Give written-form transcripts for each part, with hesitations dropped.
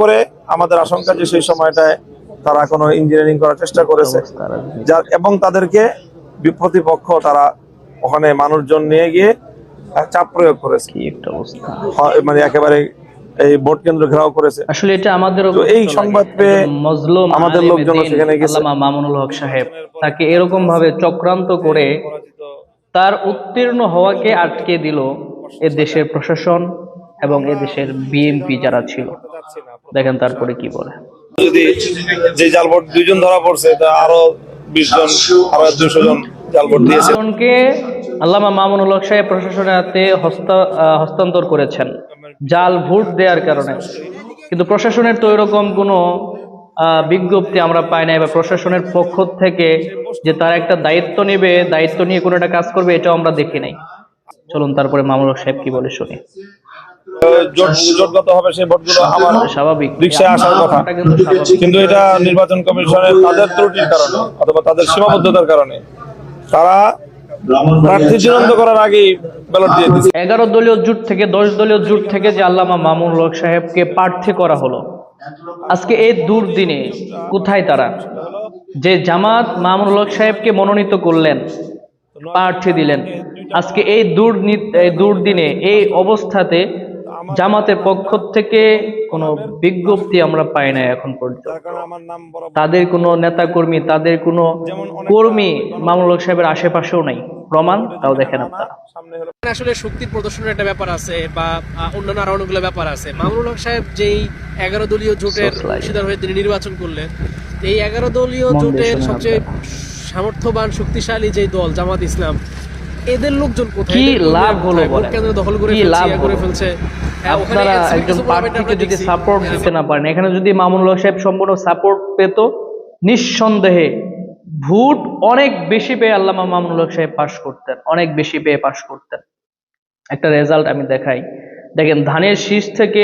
করে আমাদের আশঙ্কা যে সেই সময়টায় তারা কোনো ইঞ্জিনিয়ারিং করার চেষ্টা করেছে, এবং তাদেরকে প্রতিপক্ষ তারা ওখানে মানুষজন নিয়ে গিয়ে চাপ প্রয়োগ করেছে। কি একটা অবস্থা, মানে একেবারে এই ভোট কেন্দ্র ঘেরাও করেছে। আসলে এটা আমাদের এই সংবাদ পেয়ে মজলুম আমাদের লোকজন সেখানে গেছে। আল্লামা মামুনুল হক সাহেব তাকে এরকম ভাবে চক্রান্ত করে তার উত্তীর্ণ হওয়াকে আটকে দিল এ দেশের প্রশাসন এবং এ দেশের বিএনপি যারা ছিল। দেখেন তারপরে কি বলে, যদি যে জাল ভোট 2 জন ধরা পড়ছে, তা আরো 20 জন, আরো 200 জন জাল ভোট দিয়েছে। আল্লামা মামুনুল হক সাহেব প্রশাসনের হাতে হস্তান্তর করেছেন জাল ভোট দেওয়ার কারণে, কিন্তু প্রশাসনের তো এরকম কোনো বিজ্ঞপ্তি আমরা পাই নাই, বা প্রশাসনের পক্ষ থেকে যে তারা একটা দায়িত্ব নেবে, দায়িত্ব নিয়ে কোনো একটা কাজ করবে, এটাও আমরা দেখি নাই। চলুন তারপরে মামুনুল হক সাহেব কি বলে শুনি। জোটগত হবে সেই ভোটগুলো আমার স্বাভাবিক রিকশায় আসার কথা, কিন্তু এটা নির্বাচন কমিশনের তাদের ত্রুটির কারণে অথবা তাদের সীমাবদ্ধতার কারণে তারা প্রার্থী চূড়ান্ত করার আগেই ব্যালট দিয়ে দিয়েছে। 11 দলীয় জোট থেকে 10 দলীয় জোট থেকে যে আল্লামা মামুনুল হক সাহেবকে প্রার্থী করা হলো, আজকে এই দুর্দিনে কোথায় তারা? যে জামাত মামুনুল হক সাহেবকে মনোনীত করলেন, প্রার্থী দিলেন, আজকে এই দুর্দিনে এই অবস্থাতে জামাতের পক্ষ থেকে কোনো বিজ্ঞপ্তি আমরা পাই না এখন পর্যন্ত। তাদের কোনো নেতা কর্মী, তাদের কোনো কর্মী মামুনুল হক সাহেবের আশেপাশেও নাই, প্রমাণ তাও দেখেন আপনারা। আসলে শক্তির প্রদর্শনের একটা ব্যাপার আছে, বা অন্যান্য আরো অনেকগুলো ব্যাপার আছে। মামুনুল হক সাহেব যেই 11 দলীয় জোটের অংশীদার হয়ে তিনি নির্বাচন করলেন, এই 11 দলীয় জোটের সবচেয়ে সামর্থ্যবান শক্তিশালী যে দল জামাত ইসলাম, এদের লোকজন কোথায়? কি লাভ হলো বলেন? কেন্দ্র দখল করে ফেলছে। আপনারা একজন প্রার্থীকে যদি সাপোর্ট দিতে না পারেন, এখানে যদি মামুনুল হক সাহেব সম্পূর্ণ সাপোর্ট পেত, নিঃসন্দেহে ভোট অনেক বেশি পেয়ে আল্লামা মামুনুল হক সাহেব পাশ করতেন, অনেক বেশি পেয়ে পাশ করতেন। একটা রেজাল্ট আমি দেখাই, দেখেন ধানের শীষ থেকে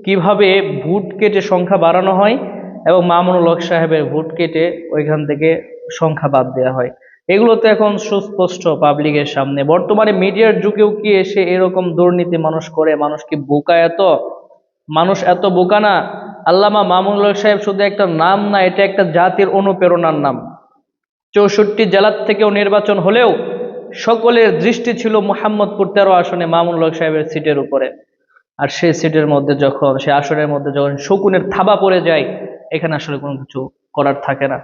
কিভাবে ভোট কেটে সংখ্যা বাড়ানো হয় এবং মামুনুল হক সাহেবের ভোট কেটে ওইখান থেকে সংখ্যা বাদ দেওয়া হয়। এগুলো তো এখন সুস্পষ্ট পাবলিকের সামনে। বর্তমানে মিডিয়ার যুগেও কি এসে এরকম দুর্নীতি মানুষ করে? মানুষ কি বোকা? মানুষ এত বোকা না। আল্লামা মামুনুল হক সাহেব শুধু একটা নাম না, এটা একটা জাতির অনুপ্রেরণার নাম। 64 জেলার থেকেও নির্বাচন হলেও সকলের দৃষ্টি ছিল মোহাম্মদপুর 13 আসনে মামুনুল হক সাহেবের সিটের উপরে। আর সেই সিটের মধ্যে যখন, সেই আসনের মধ্যে যখন শকুনের থাবা পড়ে যায়, এখানে আসলে কোনো কিছু করার থাকে না।